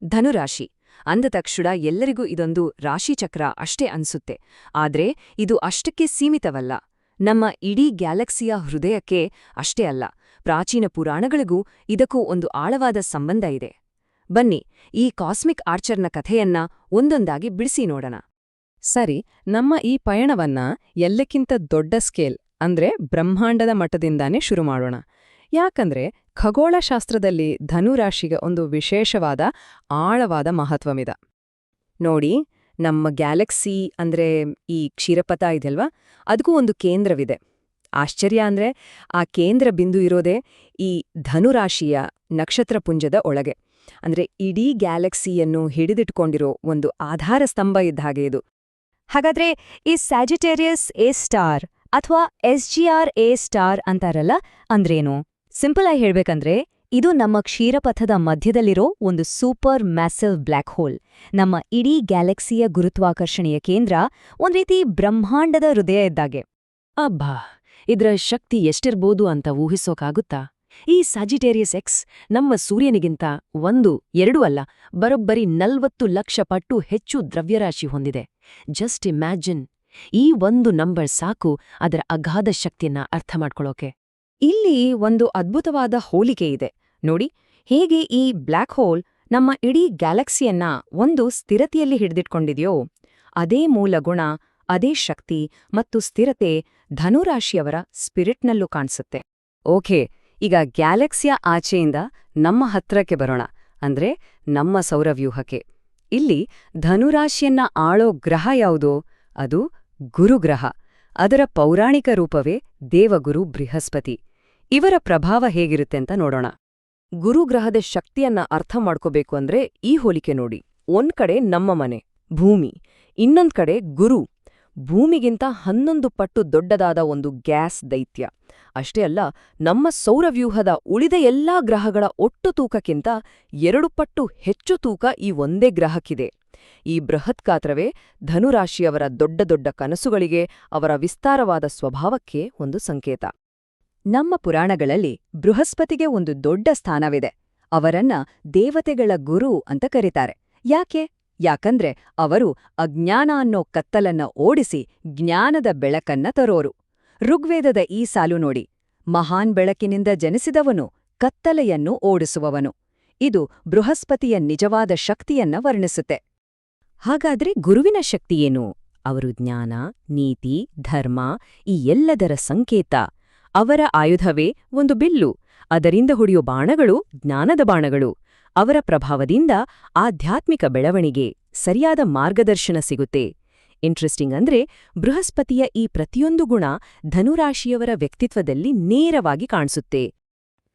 ಧನುರಾಶಿ ಅಂದ ತಕ್ಷಣ ಎಲ್ಲರಿಗೂ ಇದೊಂದು ರಾಶಿಚಕ್ರ ಅಷ್ಟೇ ಅನ್ಸುತ್ತೆ. ಆದ್ರೆ ಇದು ಅಷ್ಟಕ್ಕೆ ಸೀಮಿತವಲ್ಲ. ನಮ್ಮ ಇಡೀ ಗ್ಯಾಲಕ್ಸಿಯ ಹೃದಯಕ್ಕೆ ಅಷ್ಟೇ ಅಲ್ಲ, ಪ್ರಾಚೀನ ಪುರಾಣಗಳಿಗೂ ಇದಕ್ಕೂ ಒಂದು ಆಳವಾದ ಸಂಬಂಧ ಇದೆ. ಬನ್ನಿ, ಈ ಕಾಸ್ಮಿಕ್ ಆರ್ಚರ್ನ ಕಥೆಯನ್ನ ಒಂದೊಂದಾಗಿ ಬಿಡಿಸಿ ನೋಡೋಣ. ಸರಿ, ನಮ್ಮ ಈ ಪಯಣವನ್ನ ಎಲ್ಲಕ್ಕಿಂತ ದೊಡ್ಡ ಸ್ಕೇಲ್ ಅಂದ್ರೆ ಬ್ರಹ್ಮಾಂಡದ ಮಟ್ಟದಿಂದಾನೇ ಶುರು ಮಾಡೋಣ. ಯಾಕಂದ್ರೆ ಖಗೋಳಶಾಸ್ತ್ರದಲ್ಲಿ ಧನುರಾಶಿಗೆ ಒಂದು ವಿಶೇಷವಾದ ಆಳವಾದ ಮಹತ್ವವಿದೆ. ನೋಡಿ, ನಮ್ಮ ಗ್ಯಾಲಕ್ಸಿ ಅಂದ್ರೆ ಈ ಕ್ಷೀರಪಥ ಇದೆಯಲ್ವಾ, ಅದಕ್ಕೂ ಒಂದು ಕೇಂದ್ರವಿದೆ. ಆಶ್ಚರ್ಯ ಅಂದ್ರೆ ಆ ಕೇಂದ್ರ ಬಿಂದು ಇರೋದೇ ಈ ಧನುರಾಶಿಯ ನಕ್ಷತ್ರಪುಂಜದ ಒಳಗೆ. ಅಂದ್ರೆ ಇಡೀ ಗ್ಯಾಲಕ್ಸಿಯನ್ನು ಹಿಡಿದಿಟ್ಕೊಂಡಿರೋ ಒಂದು ಆಧಾರ ಸ್ತಂಭ ಇದ್ದ ಹಾಗೆ ಇದು. ಹಾಗಾದ್ರೆ ಈ ಸ್ಯಾಜಿಟೇರಿಯಸ್ ಎ ಸ್ಟಾರ್ ಅಥವಾ SGR-A ಅಂತಾರಲ್ಲ, ಅಂದ್ರೇನು? ಸಿಂಪಲ್ ಆಗಿ ಹೇಳ್ಬೇಕಂದ್ರೆ ಇದು ನಮ್ಮ ಕ್ಷೀರಪಥದ ಮಧ್ಯದಲ್ಲಿರೋ ಒಂದು ಸೂಪರ್ ಮ್ಯಾಸಿವ್ ಬ್ಲ್ಯಾಕ್ ಹೋಲ್. ನಮ್ಮ ಇಡೀ ಗ್ಯಾಲಕ್ಸಿಯ ಗುರುತ್ವಾಕರ್ಷಣೆಯ ಕೇಂದ್ರ, ಒಂದ್ ರೀತಿ ಬ್ರಹ್ಮಾಂಡದ ಹೃದಯ ಇದ್ದಾಗೆ. ಅಬ್ಬಾ, ಇದ್ರ ಶಕ್ತಿ ಎಷ್ಟಿರ್ಬೋದು ಅಂತ ಊಹಿಸೋಕಾಗುತ್ತಾ? ಈ ಸ್ಯಾಜಿಟೇರಿಯಸ್ ಎಕ್ಸ್ ನಮ್ಮ ಸೂರ್ಯನಿಗಿಂತ 1-2 ಅಲ್ಲ, ಬರೋಬ್ಬರಿ 40 ಲಕ್ಷ ಪಟ್ಟು ಹೆಚ್ಚು ದ್ರವ್ಯರಾಶಿ ಹೊಂದಿದೆ. ಜಸ್ಟ್ ಇಮ್ಯಾಜಿನ್, ಈ ಒಂದು ನಂಬರ್ ಸಾಕು ಅದರ ಅಗಾಧ ಶಕ್ತಿಯನ್ನ ಅರ್ಥ ಮಾಡ್ಕೊಳ್ಳೋಕೆ. ಇಲ್ಲಿ ಒಂದು ಅದ್ಭುತವಾದ ಹೋಲಿಕೆ ಇದೆ ನೋಡಿ. ಹೇಗೆ ಈ ಬ್ಲ್ಯಾಕ್ ಹೋಲ್ ನಮ್ಮ ಇಡೀ ಗ್ಯಾಲಕ್ಸಿಯನ್ನ ಒಂದು ಸ್ಥಿರತೆಯಲ್ಲಿ ಹಿಡಿದಿಟ್ಕೊಂಡಿದೆಯೋ, ಅದೇ ಮೂಲ ಗುಣ, ಅದೇ ಶಕ್ತಿ ಮತ್ತು ಸ್ಥಿರತೆ ಧನುರಾಶಿಯವರ ಸ್ಪಿರಿಟ್ನಲ್ಲೂ ಕಾಣಿಸುತ್ತೆ. ಓಕೆ, ಈಗ ಗ್ಯಾಲಕ್ಸಿಯ ಆಚೆಯಿಂದ ನಮ್ಮ ಹತ್ರಕ್ಕೆ ಬರೋಣ, ಅಂದ್ರೆ ನಮ್ಮ ಸೌರವ್ಯೂಹಕ್ಕೆ. ಇಲ್ಲಿ ಧನುರಾಶಿಯನ್ನ ಆಳೋ ಗ್ರಹ ಯಾವುದೋ ಅದು ಗುರುಗ್ರಹ. ಅದರ ಪೌರಾಣಿಕ ರೂಪವೇ ದೇವಗುರು ಬೃಹಸ್ಪತಿ. ಇವರ ಪ್ರಭಾವ ಹೇಗಿರುತ್ತೆ ಅಂತ ನೋಡೋಣ. ಗುರುಗ್ರಹದ ಶಕ್ತಿಯನ್ನ ಅರ್ಥ ಮಾಡ್ಕೋಬೇಕು ಅಂದ್ರೆ ಈ ಹೋಲಿಕೆ ನೋಡಿ. ಒಂದ್ ಕಡೆ ನಮ್ಮ ಮನೆ ಭೂಮಿ, ಇನ್ನೊಂದ್ ಕಡೆ ಗುರು, ಭೂಮಿಗಿಂತ 11 ಪಟ್ಟು ದೊಡ್ಡದಾದ ಒಂದು ಗ್ಯಾಸ್ ದೈತ್ಯ. ಅಷ್ಟೇ ಅಲ್ಲ, ನಮ್ಮ ಸೌರವ್ಯೂಹದ ಉಳಿದ ಎಲ್ಲಾ ಗ್ರಹಗಳ ಒಟ್ಟು ತೂಕಕ್ಕಿಂತ 2 ಪಟ್ಟು ಹೆಚ್ಚು ತೂಕ ಈ ಒಂದೇ ಗ್ರಹಕ್ಕಿದೆ. ಈ ಬೃಹತ್ ಗಾತ್ರವೇ ಧನುರಾಶಿಯವರ ದೊಡ್ಡ ದೊಡ್ಡ ಕನಸುಗಳಿಗೆ, ಅವರ ವಿಸ್ತಾರವಾದ ಸ್ವಭಾವಕ್ಕೆ ಒಂದು ಸಂಕೇತ. ನಮ್ಮ ಪುರಾಣಗಳಲ್ಲಿ ಬೃಹಸ್ಪತಿಗೆ ಒಂದು ದೊಡ್ಡ ಸ್ಥಾನವಿದೆ. ಅವರನ್ನ ದೇವತೆಗಳ ಗುರು ಅಂತ ಕರೀತಾರೆ. ಯಾಕಂದ್ರೆ ಅವರು ಅಜ್ಞಾನ ಅನ್ನೋ ಕತ್ತಲನ್ನ ಓಡಿಸಿ ಜ್ಞಾನದ ಬೆಳಕನ್ನ ತರೋರು. ಋಗ್ವೇದದ ಈ ಸಾಲು ನೋಡಿ, ಮಹಾನ್ ಬೆಳಕಿನಿಂದ ಜನಿಸಿದವನು ಕತ್ತಲೆಯನ್ನು ಓಡಿಸುವವನು. ಇದು ಬೃಹಸ್ಪತಿಯ ನಿಜವಾದ ಶಕ್ತಿಯನ್ನ ವರ್ಣಿಸುತ್ತೆ. ಹಾಗಾದ್ರೆ ಗುರುವಿನ ಶಕ್ತಿಯೇನು? ಅವರು ಜ್ಞಾನ, ನೀತಿ, ಧರ್ಮ ಈ ಎಲ್ಲದರ ಸಂಕೇತ. ಅವರ ಆಯುಧವೇ ಒಂದು ಬಿಲ್ಲು. ಅದರಿಂದ ಹೊಡೆಯೋ ಬಾಣಗಳು ಜ್ಞಾನದ ಬಾಣಗಳು. ಅವರ ಪ್ರಭಾವದಿಂದ ಆಧ್ಯಾತ್ಮಿಕ ಬೆಳವಣಿಗೆ, ಸರಿಯಾದ ಮಾರ್ಗದರ್ಶನ ಸಿಗುತ್ತೆ. ಇಂಟ್ರೆಸ್ಟಿಂಗ್ ಅಂದ್ರೆ ಬೃಹಸ್ಪತಿಯ ಈ ಪ್ರತಿಯೊಂದು ಗುಣ ಧನುರಾಶಿಯವರ ವ್ಯಕ್ತಿತ್ವದಲ್ಲಿ ನೇರವಾಗಿ ಕಾಣಿಸುತ್ತೆ.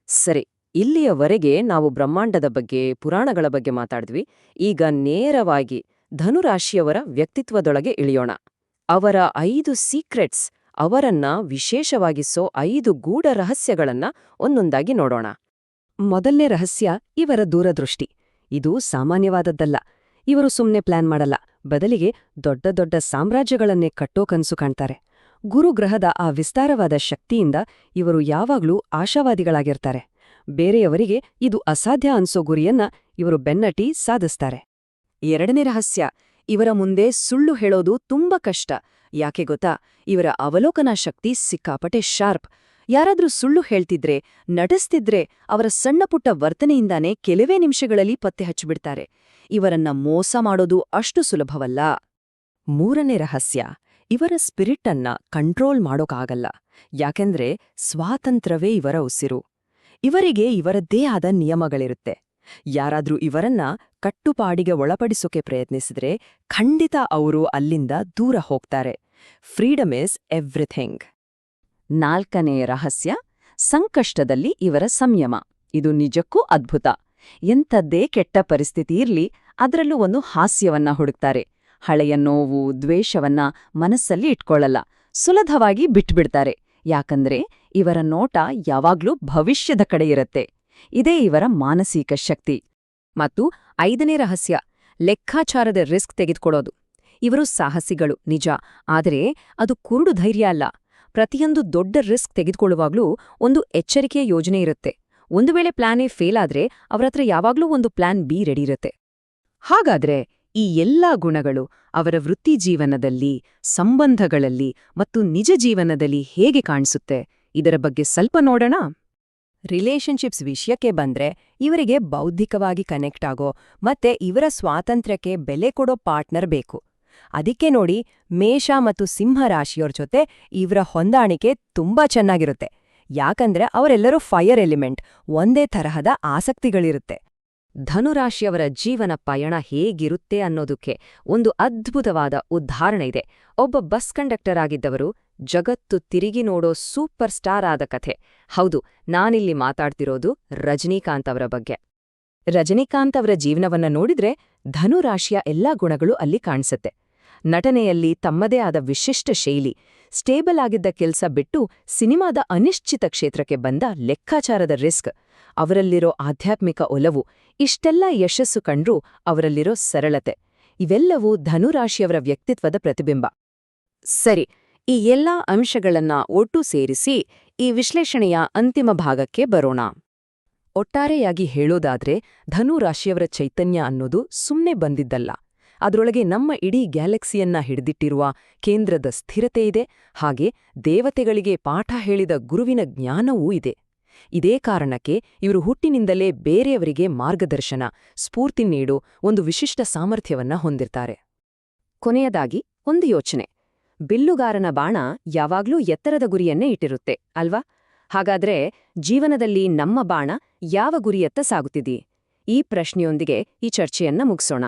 ಸರಿ, ಇಲ್ಲಿಯವರೆಗೆ ನಾವು ಬ್ರಹ್ಮಾಂಡದ ಬಗ್ಗೆ, ಪುರಾಣಗಳ ಬಗ್ಗೆ ಮಾತಾಡಿದ್ವಿ. ಈಗ ನೇರವಾಗಿ ಧನುರಾಶಿಯವರ ವ್ಯಕ್ತಿತ್ವದೊಳಗೆ ಇಳಿಯೋಣ. ಅವರ 5 ಸೀಕ್ರೆಟ್ಸ್, ಅವರನ್ನ ವಿಶೇಷವಾಗಿಸೋ 5 ಗೂಢ ರಹಸ್ಯಗಳನ್ನ ಒಂದೊಂದಾಗಿ ನೋಡೋಣ. ಮೊದಲನೇ ರಹಸ್ಯ ಇವರ ದೂರದೃಷ್ಟಿ. ಇದು ಸಾಮಾನ್ಯವಾದದ್ದಲ್ಲ. ಇವರು ಸುಮ್ನೆ ಪ್ಲಾನ್ ಮಾಡಲ್ಲ, ಬದಲಿಗೆ ದೊಡ್ಡ ದೊಡ್ಡ ಸಾಮ್ರಾಜ್ಯಗಳನ್ನೇ ಕಟ್ಟೋ ಕನ್ಸು ಕಾಣ್ತಾರೆ. ಗುರುಗ್ರಹದ ಆ ವಿಸ್ತಾರವಾದ ಶಕ್ತಿಯಿಂದ ಇವರು ಯಾವಾಗ್ಲೂ ಆಶಾವಾದಿಗಳಾಗಿರ್ತಾರೆ. ಬೇರೆಯವರಿಗೆ ಇದು ಅಸಾಧ್ಯ ಅನ್ಸೋ ಗುರಿಯನ್ನ ಇವರು ಬೆನ್ನಟ್ಟಿ ಸಾಧಿಸ್ತಾರೆ. ಎರಡನೇ ರಹಸ್ಯ, ಇವರ ಮುಂದೆ ಸುಳ್ಳು ಹೇಳೋದು ತುಂಬಾ ಕಷ್ಟ. ಯಾಕೆ ಗೊತ್ತಾ? ಇವರ ಅವಲೋಕನ ಶಕ್ತಿ ಸಿಕ್ಕಾಪಟೆ ಶಾರ್ಪ್. ಯಾರಾದ್ರೂ ಸುಳ್ಳು ಹೇಳ್ತಿದ್ರೆ, ನಟಿಸ್ತಿದ್ರೆ ಅವರ ಸಣ್ಣಪುಟ್ಟ ವರ್ತನೆಯಿಂದಾನೇ ಕೆಲವೇ ನಿಮಿಷಗಳಲ್ಲಿ ಪತ್ತೆ ಹಚ್ಚಿಬಿಡ್ತಾರೆ. ಇವರನ್ನ ಮೋಸ ಮಾಡೋದು ಅಷ್ಟು ಸುಲಭವಲ್ಲ. ಮೂರನೇ ರಹಸ್ಯ, ಇವರ ಸ್ಪಿರಿಟನ್ನ ಕಂಟ್ರೋಲ್ ಮಾಡೋಕ್ಕಾಗಲ್ಲ. ಯಾಕೆಂದ್ರೆ ಸ್ವಾತಂತ್ರ್ಯವೇ ಇವರ ಉಸಿರು. ಇವರಿಗೆ ಇವರದ್ದೇ ಆದ ನಿಯಮಗಳಿರುತ್ತೆ. ಯಾರಾದ್ರೂ ಇವರನ್ನ ಕಟ್ಟುಪಾಡಿಗೆ ಒಳಪಡಿಸೋಕೆ ಪ್ರಯತ್ನಿಸಿದ್ರೆ ಖಂಡಿತ ಅವರು ಅಲ್ಲಿಂದ ದೂರ ಹೋಗ್ತಾರೆ. Freedom is everything. ನಾಲ್ಕನೇ ರಹಸ್ಯ, ಸಂಕಷ್ಟದಲ್ಲಿ ಇವರ ಸಂಯಮ. ಇದು ನಿಜಕ್ಕೂ ಅದ್ಭುತ. ಎಂಥದ್ದೇ ಕೆಟ್ಟ ಪರಿಸ್ಥಿತಿ ಇರ್ಲಿ, ಅದರಲ್ಲೂ ಒಂದು ಹಾಸ್ಯವನ್ನ ಹುಡುಕ್ತಾರೆ. ಹಳೆಯ ನೋವು, ದ್ವೇಷವನ್ನ ಮನಸ್ಸಲ್ಲಿ ಇಟ್ಕೊಳ್ಳಲ್ಲ, ಸುಲಭವಾಗಿ ಬಿಟ್ಬಿಡ್ತಾರೆ. ಯಾಕಂದ್ರೆ ಇವರ ನೋಟ ಯಾವಾಗ್ಲೂ ಭವಿಷ್ಯದ ಕಡೆ ಇರುತ್ತೆ. ಇದೇ ಇವರ ಮಾನಸಿಕ ಶಕ್ತಿ. ಮತ್ತು 5ನೇ ರಹಸ್ಯ, ಲೆಕ್ಕಾಚಾರದ ರಿಸ್ಕ್ ತೆಗೆದುಕೊಳ್ಳೋದು. ಇವರು ಸಾಹಸಿಗಳು ನಿಜ, ಆದರೆ ಅದು ಕುರುಡು ಧೈರ್ಯ ಅಲ್ಲ. ಪ್ರತಿಯೊಂದು ದೊಡ್ಡ ರಿಸ್ಕ್ ತೆಗೆದುಕೊಳ್ಳುವಾಗ್ಲೂ ಒಂದು ಎಚ್ಚರಿಕೆಯ ಯೋಜನೆ ಇರುತ್ತೆ. ಒಂದು ವೇಳೆ ಪ್ಲಾನ್ ಎ ಫೇಲ್ ಆದ್ರೆ ಅವರತ್ರ ಯಾವಾಗ್ಲೂ ಒಂದು ಪ್ಲಾನ್ ಬಿ ರೆಡಿ ಇರುತ್ತೆ. ಹಾಗಾದ್ರೆ ಈ ಎಲ್ಲಾ ಗುಣಗಳು ಅವರ ವೃತ್ತಿಜೀವನದಲ್ಲಿ, ಸಂಬಂಧಗಳಲ್ಲಿ ಮತ್ತು ನಿಜ ಜೀವನದಲ್ಲಿ ಹೇಗೆ ಕಾಣಿಸುತ್ತೆ ಇದರ ಬಗ್ಗೆ ಸ್ವಲ್ಪ ನೋಡೋಣ. ರಿಲೇಶನ್ಶಿಪ್ಸ್ ವಿಷಯಕ್ಕೆ ಬಂದ್ರೆ ಇವರಿಗೆ ಬೌದ್ಧಿಕವಾಗಿ ಕನೆಕ್ಟ್ ಆಗೋ ಮತ್ತೆ ಇವರ ಸ್ವಾತಂತ್ರ್ಯಕ್ಕೆ ಬೆಲೆ ಕೊಡೋ ಪಾರ್ಟ್ನರ್ ಬೇಕು. ಅದಕ್ಕೆ ನೋಡಿ, ಮೇಷ ಮತ್ತು ಸಿಂಹ ರಾಶಿಯೋರ್ ಜೊತೆ ಇವರ ಹೊಂದಾಣಿಕೆ ತುಂಬಾ ಚೆನ್ನಾಗಿರುತ್ತೆ. ಯಾಕಂದ್ರೆ ಅವರೆಲ್ಲರೂ ಫೈರ್ ಎಲಿಮೆಂಟ್, ಒಂದೇ ತರಹದ ಆಸಕ್ತಿಗಳಿರುತ್ತೆ. ಧನುರಾಶಿಯವರ ಜೀವನ ಪಯಣ ಹೇಗಿರುತ್ತೆ ಅನ್ನೋದಕ್ಕೆ ಒಂದು ಅದ್ಭುತವಾದ ಉದಾಹರಣೆ ಇದೆ. ಒಬ್ಬ ಬಸ್ ಕಂಡಕ್ಟರ್ ಆಗಿದ್ದವರು ಜಗತ್ತು ತಿರುಗಿ ನೋಡೋ ಸೂಪರ್ ಸ್ಟಾರ್ ಆದ ಕಥೆ. ಹೌದು, ನಾನಿಲ್ಲಿ ಮಾತಾಡ್ತಿರೋದು ರಜನಿಕಾಂತ್ ಅವರ ಬಗ್ಗೆ. ರಜನಿಕಾಂತ್ ಅವರ ಜೀವನವನ್ನ ನೋಡಿದ್ರೆ ಧನುರಾಶಿಯ ಎಲ್ಲಾ ಗುಣಗಳು ಅಲ್ಲಿ ಕಾಣಿಸುತ್ತೆ. ನಟನೆಯಲ್ಲಿ ತಮ್ಮದೇ ಆದ ವಿಶಿಷ್ಟ ಶೈಲಿ, ಸ್ಟೇಬಲ್ ಆಗಿದ್ದ ಕೆಲ್ಸ ಬಿಟ್ಟು ಸಿನಿಮಾದ ಅನಿಶ್ಚಿತ ಕ್ಷೇತ್ರಕ್ಕೆ ಬಂದ ಲೆಕ್ಕಾಚಾರದ ರಿಸ್ಕ್, ಅವರಲ್ಲಿರೋ ಆಧ್ಯಾತ್ಮಿಕ ಒಲವು, ಇಷ್ಟೆಲ್ಲ ಯಶಸ್ಸು ಕಂಡ್ರೂ ಅವರಲ್ಲಿರೋ ಸರಳತೆ, ಇವೆಲ್ಲವೂ ಧನುರಾಶಿಯವರ ವ್ಯಕ್ತಿತ್ವದ ಪ್ರತಿಬಿಂಬ. ಸರಿ, ಈ ಎಲ್ಲಾ ಅಂಶಗಳನ್ನ ಒಟ್ಟು ಸೇರಿಸಿ ಈ ವಿಶ್ಲೇಷಣೆಯ ಅಂತಿಮ ಭಾಗಕ್ಕೆ ಬರೋಣ. ಒಟ್ಟಾರೆಯಾಗಿ ಹೇಳೋದಾದ್ರೆ ಧನುರಾಶಿಯವರ ಚೈತನ್ಯ ಅನ್ನೋದು ಸುಮ್ನೆ ಬಂದಿದ್ದಲ್ಲ. ಅದರೊಳಗೆ ನಮ್ಮ ಇಡೀ ಗ್ಯಾಲಕ್ಸಿಯನ್ನ ಹಿಡಿದಿಟ್ಟಿರುವ ಕೇಂದ್ರದ ಸ್ಥಿರತೆ ಇದೆ, ಹಾಗೆ ದೇವತೆಗಳಿಗೆ ಪಾಠ ಹೇಳಿದ ಗುರುವಿನ ಜ್ಞಾನವೂ ಇದೆ. ಇದೇ ಕಾರಣಕ್ಕೆ ಇವರು ಹುಟ್ಟಿನಿಂದಲೇ ಬೇರೆಯವರಿಗೆ ಮಾರ್ಗದರ್ಶನ, ಸ್ಫೂರ್ತಿ ನೀಡು ಒಂದು ವಿಶಿಷ್ಟ ಸಾಮರ್ಥ್ಯವನ್ನ ಹೊಂದಿರ್ತಾರೆ. ಕೊನೆಯದಾಗಿ ಒಂದು ಯೋಚನೆ. ಬಿಲ್ಲುಗಾರನ ಬಾಣ ಯಾವಾಗ್ಲೂ ಎತ್ತರದ ಗುರಿಯನ್ನೇ ಇಟ್ಟಿರುತ್ತೆ, ಅಲ್ವಾ? ಹಾಗಾದ್ರೆ ಜೀವನದಲ್ಲಿ ನಮ್ಮ ಬಾಣ ಯಾವ ಗುರಿಯತ್ತ ಸಾಗುತ್ತಿದೆ? ಈ ಪ್ರಶ್ನೆಯೊಂದಿಗೆ ಈ ಚರ್ಚೆಯನ್ನ ಮುಗಿಸೋಣ.